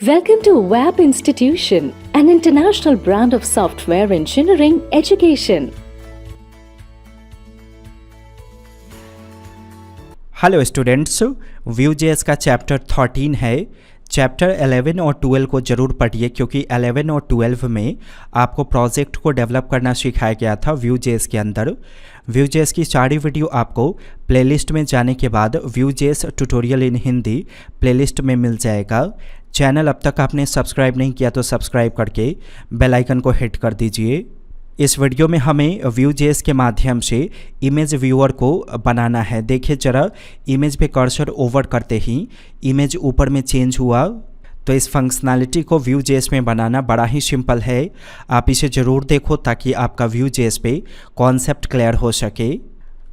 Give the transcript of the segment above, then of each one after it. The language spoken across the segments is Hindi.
Welcome to WAP Institution, an international brand of software engineering education. Hello students, Vue.js का चैप्टर 13 है। चैप्टर 11 और 12 को ज़रूर पढ़िए क्योंकि 11 और 12 में आपको प्रोजेक्ट को डेवलप करना सिखाया गया था Vue.js के अंदर। Vue.js की सारी वीडियो आपको प्लेलिस्ट में जाने के बाद Vue.js ट्यूटोरियल इन हिंदी प्लेलिस्ट में मिल जाएगा। चैनल अब तक आपने सब्सक्राइब नहीं किया तो सब्सक्राइब करके बेल आइकन को हिट कर दीजिए। इस वीडियो में हमें Vue.js के माध्यम से इमेज व्यूअर को बनाना है। देखिए ज़रा, इमेज पे कर्सर ओवर करते ही इमेज ऊपर में चेंज हुआ। तो इस फंक्शनैलिटी को Vue.js में बनाना बड़ा ही सिंपल है। आप इसे ज़रूर देखो ताकि आपका Vue.js पे कॉन्सेप्ट क्लियर हो सके।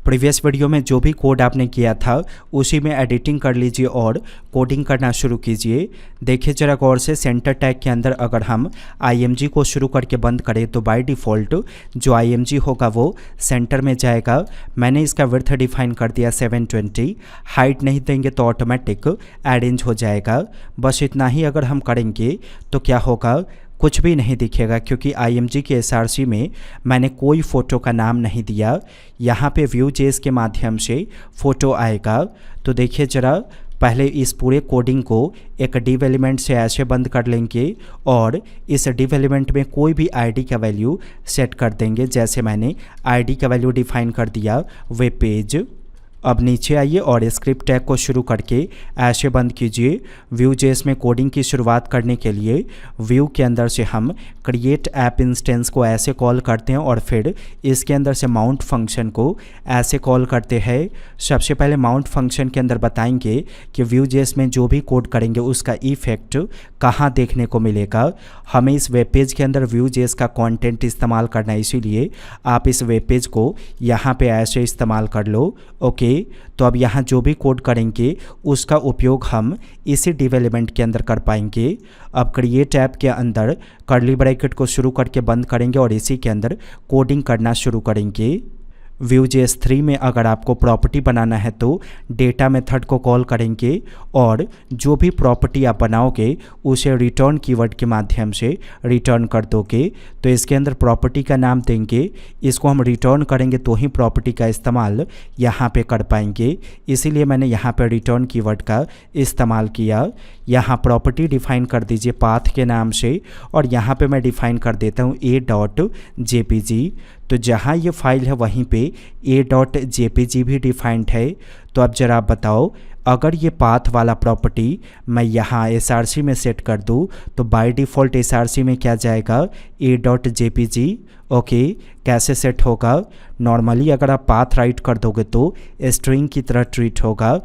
प्रीवियस वीडियो में जो भी कोड आपने किया था उसी में एडिटिंग कर लीजिए और कोडिंग करना शुरू कीजिए। देखिए ज़रा गौर से, सेंटर टैग के अंदर अगर हम img को शुरू करके बंद करें तो बाय डिफ़ॉल्ट जो img होगा वो सेंटर में जाएगा। मैंने इसका विड्थ डिफाइन कर दिया 720। हाइट नहीं देंगे तो ऑटोमेटिक अरेंज हो जाएगा। बस इतना ही अगर हम करेंगे तो क्या होगा, कुछ भी नहीं दिखेगा क्योंकि img के src में मैंने कोई फ़ोटो का नाम नहीं दिया। यहाँ पे Vue.js के माध्यम से फ़ोटो आएगा। तो देखिए ज़रा, पहले इस पूरे कोडिंग को एक div एलिमेंट से ऐसे बंद कर लेंगे और इस div एलिमेंट में कोई भी id का वैल्यू सेट कर देंगे। जैसे मैंने id का वैल्यू डिफाइन कर दिया वेब पेज। अब नीचे आइए और स्क्रिप्ट टैग को शुरू करके ऐसे बंद कीजिए। Vue.js में कोडिंग की शुरुआत करने के लिए व्यू के अंदर से हम क्रिएट ऐप इंस्टेंस को ऐसे कॉल करते हैं और फिर इसके अंदर से माउंट फंक्शन को ऐसे कॉल करते हैं। सबसे पहले माउंट फंक्शन के अंदर बताएंगे कि Vue.js में जो भी कोड करेंगे उसका इफेक्ट कहाँ देखने को मिलेगा। हमें इस वेब पेज के अंदर Vue.js का कंटेंट इस्तेमाल करना है, इसीलिए आप इस वेब पेज को यहाँ पे ऐसे इस्तेमाल कर लो। ओके, तो अब यहाँ जो भी कोड करेंगे उसका उपयोग हम इसी div एलिमेंट के अंदर कर पाएंगे। अब क्रिएट ऐप के अंदर कर्ली ब्रैकेट को शुरू करके बंद करेंगे और इसी के अंदर कोडिंग करना शुरू करेंगे। Vue.js 3 में अगर आपको प्रॉपर्टी बनाना है तो डेटा मेथड को कॉल करेंगे और जो भी प्रॉपर्टी आप बनाओगे उसे रिटर्न कीवर्ड के माध्यम से रिटर्न कर दोगे। तो इसके अंदर प्रॉपर्टी का नाम देंगे, इसको हम रिटर्न करेंगे तो ही प्रॉपर्टी का इस्तेमाल यहाँ पे कर पाएंगे। इसीलिए मैंने यहाँ पे रिटर्न कीवर्ड का इस्तेमाल किया। यहाँ प्रॉपर्टी डिफाइन कर दीजिए पाथ के नाम से और यहाँ पे मैं डिफाइन कर देता हूँ a.jpg। तो जहाँ ये फाइल है वहीं पे a.jpg भी डिफाइंड है। तो अब जरा आप बताओ, अगर ये पाथ वाला प्रॉपर्टी मैं यहाँ src में सेट कर दूँ तो बाय डिफ़ॉल्ट src में क्या जाएगा, a.jpg। ओके, कैसे सेट होगा? नॉर्मली अगर आप पाथ राइट कर दोगे तो स्ट्रिंग की तरह ट्रीट होगा।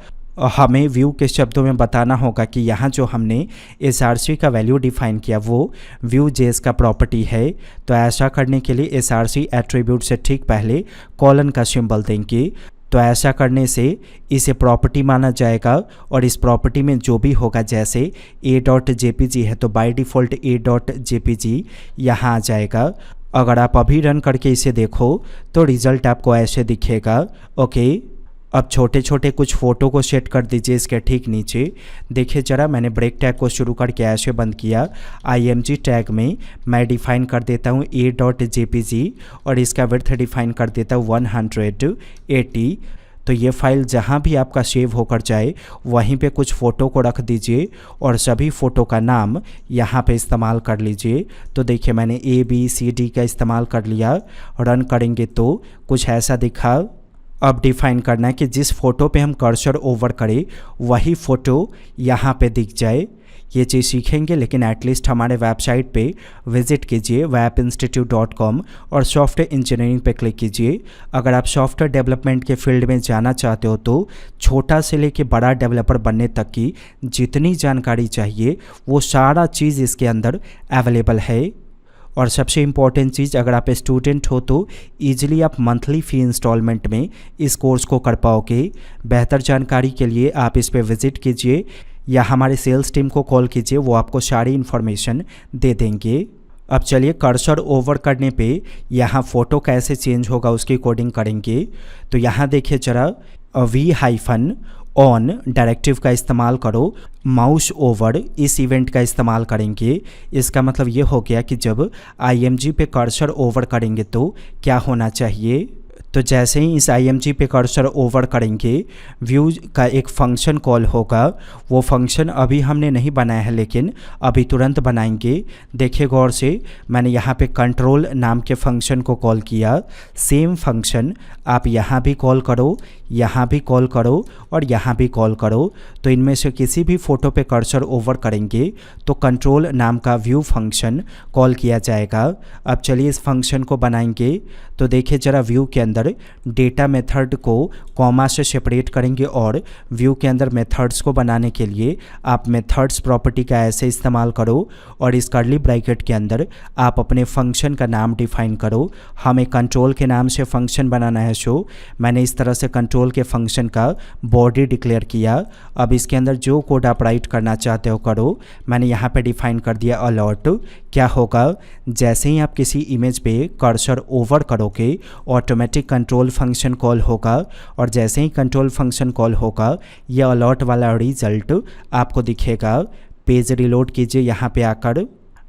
हमें व्यू के शब्दों में बताना होगा कि यहाँ जो हमने src का वैल्यू डिफाइन किया वो Vue.js का प्रॉपर्टी है। तो ऐसा करने के लिए src एट्रीब्यूट से ठीक पहले कॉलन का सिंबल देंगे। तो ऐसा करने से इसे प्रॉपर्टी माना जाएगा और इस प्रॉपर्टी में जो भी होगा, जैसे a.jpg है तो बाय डिफ़ॉल्ट a.jpg यहाँ आ जाएगा। अगर आप अभी रन करके इसे देखो तो रिज़ल्ट आपको ऐसे दिखेगा। ओके, अब छोटे छोटे कुछ फ़ोटो को सेट कर दीजिए इसके ठीक नीचे। देखिए ज़रा, मैंने ब्रेक टैग को शुरू करके ऐसे बंद किया। img टैग में मैं डिफ़ाइन कर देता हूँ a.jpg और इसका विड्थ डिफ़ाइन कर देता हूँ 180। तो ये फाइल जहाँ भी आपका सेव होकर जाए वहीं पे कुछ फ़ोटो को रख दीजिए और सभी फ़ोटो का नाम यहाँ पे इस्तेमाल कर लीजिए। तो देखिए, मैंने ABCD का इस्तेमाल कर लिया। रन करेंगे तो कुछ ऐसा दिखा। अब डिफ़ाइन करना है कि जिस फ़ोटो पे हम कर्सर ओवर करें वही फ़ोटो यहाँ पे दिख जाए। ये चीज़ सीखेंगे, लेकिन एटलीस्ट हमारे वेबसाइट पे विज़िट कीजिए wapinstitute.com और सॉफ्टवेयर इंजीनियरिंग पे क्लिक कीजिए। अगर आप सॉफ्टवेयर डेवलपमेंट के फील्ड में जाना चाहते हो तो छोटा से लेके बड़ा डेवलपर बनने तक की जितनी जानकारी चाहिए वो सारा चीज़ इसके अंदर अवेलेबल है। और सबसे इम्पॉर्टेंट चीज़, अगर आप स्टूडेंट हो तो ईजिली आप मंथली फ़ी इंस्टॉलमेंट में इस कोर्स को कर पाओगे। बेहतर जानकारी के लिए आप इस पर विज़िट कीजिए या हमारे सेल्स टीम को कॉल कीजिए, वो आपको सारी इन्फॉर्मेशन दे देंगे। अब चलिए, कर्सर ओवर करने पे यहाँ फ़ोटो कैसे चेंज होगा उसकी कोडिंग करेंगे। तो यहाँ देखिए ज़रा, v- ऑन डायरेक्टिव का इस्तेमाल करो, माउस ओवर इस इवेंट का इस्तेमाल करेंगे। इसका मतलब ये हो गया कि जब IMG पे कर्सर ओवर करेंगे तो क्या होना चाहिए। तो जैसे ही इस IMG पे कर्सर ओवर करेंगे व्यू का एक फंक्शन कॉल होगा। वो फंक्शन अभी हमने नहीं बनाया है लेकिन अभी तुरंत बनाएंगे। देखिए गौर से, मैंने यहाँ पे कंट्रोल नाम के फंक्शन को कॉल किया। सेम फंक्शन आप यहाँ भी कॉल करो, यहाँ भी कॉल करो और यहाँ भी कॉल करो। तो इनमें से किसी भी फ़ोटो पे कर्सर ओवर करेंगे तो कंट्रोल नाम का व्यू फंक्शन कॉल किया जाएगा। अब चलिए इस फंक्शन को बनाएंगे। तो देखिए ज़रा, व्यू के अंदर डेटा मेथड को कॉमा से सेपरेट करेंगे और व्यू के अंदर मेथड्स को बनाने के लिए आप मेथड्स प्रॉपर्टी का ऐसे इस्तेमाल करो और इस कर्ली ब्रैकेट के अंदर आप अपने फंक्शन का नाम डिफाइन करो। हमें कंट्रोल के नाम से फंक्शन बनाना है, सो मैंने इस तरह से कंट्रोल के फंक्शन का बॉडी डिक्लेयर किया। अब इसके अंदर जो कोड आप राइट करना चाहते हो करो। मैंने यहाँ पे डिफाइन कर दिया अलर्ट। क्या होगा, जैसे ही आप किसी इमेज पे कर्सर ओवर करोगे ऑटोमेटिक कंट्रोल फंक्शन कॉल होगा और जैसे ही कंट्रोल फंक्शन कॉल होगा यह अलर्ट वाला रिजल्ट आपको दिखेगा। पेज रिलोड कीजिए यहाँ पे आकर,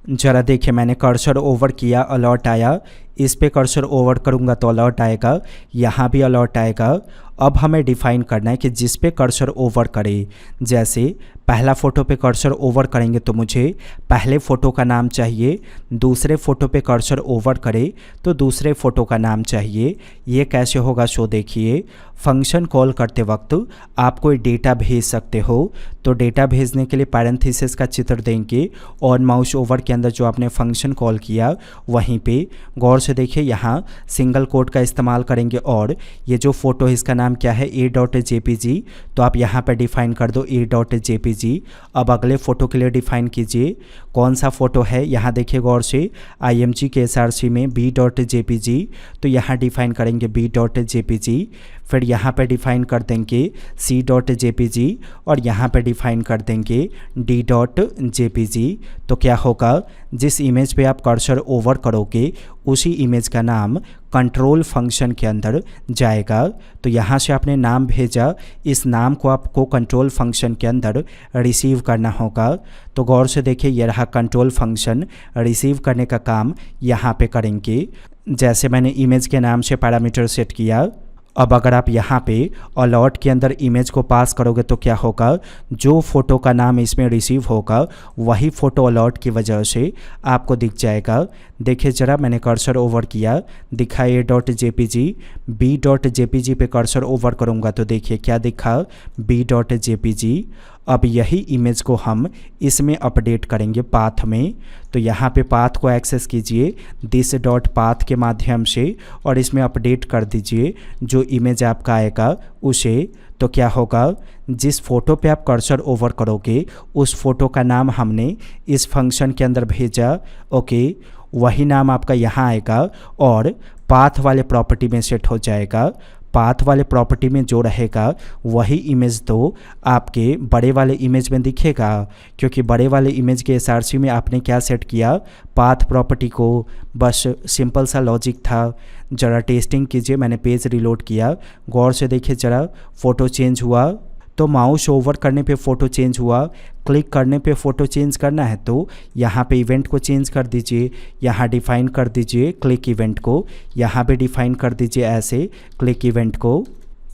ज़रा देखिए मैंने कर्सर ओवर किया, अलर्ट आया। इस पे कर्सर ओवर करूँगा तो अलर्ट आएगा, यहाँ भी अलर्ट आएगा। अब हमें डिफाइन करना है कि जिस पे कर्सर ओवर करे, जैसे पहला फ़ोटो पे कर्सर ओवर करेंगे तो मुझे पहले फ़ोटो का नाम चाहिए, दूसरे फ़ोटो पे कर्सर ओवर करे तो दूसरे फ़ोटो का नाम चाहिए। ये कैसे होगा सो देखिए। फंक्शन कॉल करते वक्त आप कोई डेटा भेज सकते हो, तो डेटा भेजने के लिए पैरेंथेसिस का चित्र देंगे और माउस ओवर के अंदर जो आपने फंक्शन कॉल किया वहीं पे गौर से देखिए यहाँ सिंगल कोट का इस्तेमाल करेंगे और ये जो फ़ोटो है इसका नाम क्या है, a.jpg, तो आप यहाँ पे डिफ़ाइन कर दो a.jpg। अब अगले फ़ोटो के लिए डिफ़ाइन कीजिए कौन सा फ़ोटो है। यहाँ देखिए गौर से IMG के SRC में b.jpg, तो यहाँ डिफ़ाइन करेंगे b.jpg। फिर यहाँ पे डिफ़ाइन कर देंगे c.jpg और यहाँ पे डिफ़ाइन कर देंगे d.jpg। तो क्या होगा, जिस इमेज पे आप कर्सर ओवर करोगे उसी इमेज का नाम कंट्रोल फंक्शन के अंदर जाएगा। तो यहाँ से आपने नाम भेजा, इस नाम को आपको कंट्रोल फंक्शन के अंदर रिसीव करना होगा। तो गौर से देखिए ये रहा कंट्रोल फंक्शन, रिसीव करने का काम यहाँ पे करेंगे। जैसे मैंने इमेज के नाम से पैरामीटर सेट किया। अब अगर आप यहाँ पे अलर्ट के अंदर इमेज को पास करोगे तो क्या होगा, जो फ़ोटो का नाम इसमें रिसीव होगा वही फ़ोटो अलर्ट की वजह से आपको दिख जाएगा। देखिए ज़रा, मैंने कर्सर ओवर किया, दिखा a.jpg, b.jpg पे कर्सर ओवर करूँगा तो देखिए क्या दिखा, b.jpg। अब यही इमेज को हम इसमें अपडेट करेंगे पाथ में। तो यहाँ पे पाथ को एक्सेस कीजिए दिस डॉट पाथ के माध्यम से और इसमें अपडेट कर दीजिए जो इमेज आपका आएगा उसे। तो क्या होगा, जिस फ़ोटो पे आप कर्सर ओवर करोगे उस फ़ोटो का नाम हमने इस फंक्शन के अंदर भेजा, ओके, वही नाम आपका यहाँ आएगा और पाथ वाले प्रॉपर्टी में सेट हो जाएगा। पाथ वाले प्रॉपर्टी में जो रहेगा वही इमेज तो आपके बड़े वाले इमेज में दिखेगा, क्योंकि बड़े वाले इमेज के SRC में आपने क्या सेट किया, पाथ प्रॉपर्टी को। बस सिंपल सा लॉजिक था। ज़रा टेस्टिंग कीजिए, मैंने पेज रिलोड किया, गौर से देखिए ज़रा, फ़ोटो चेंज हुआ तो माउस ओवर करने पे फ़ोटो चेंज हुआ, क्लिक करने पे फ़ोटो चेंज करना है तो यहाँ पे इवेंट को चेंज कर दीजिए, यहाँ डिफ़ाइन कर दीजिए क्लिक इवेंट को, यहाँ पे डिफ़ाइन कर दीजिए ऐसे क्लिक इवेंट को,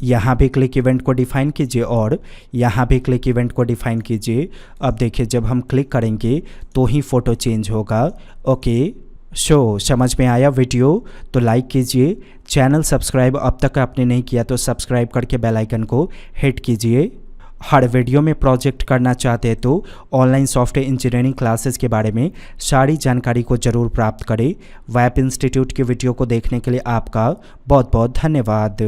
यहाँ भी क्लिक इवेंट को डिफ़ाइन कीजिए और यहाँ भी क्लिक इवेंट को डिफ़ाइन कीजिए। अब देखिए जब हम क्लिक करेंगे तो ही फ़ोटो चेंज होगा, ओके। समझ में आया वीडियो तो लाइक कीजिए, चैनल सब्सक्राइब अब तक आपने नहीं किया तो सब्सक्राइब करके बेल आइकन को हिट कीजिए। हर वीडियो में प्रोजेक्ट करना चाहते हैं तो ऑनलाइन सॉफ्टवेयर इंजीनियरिंग क्लासेस के बारे में सारी जानकारी को ज़रूर प्राप्त करें। वेब इंस्टीट्यूट के वीडियो को देखने के लिए आपका बहुत बहुत धन्यवाद।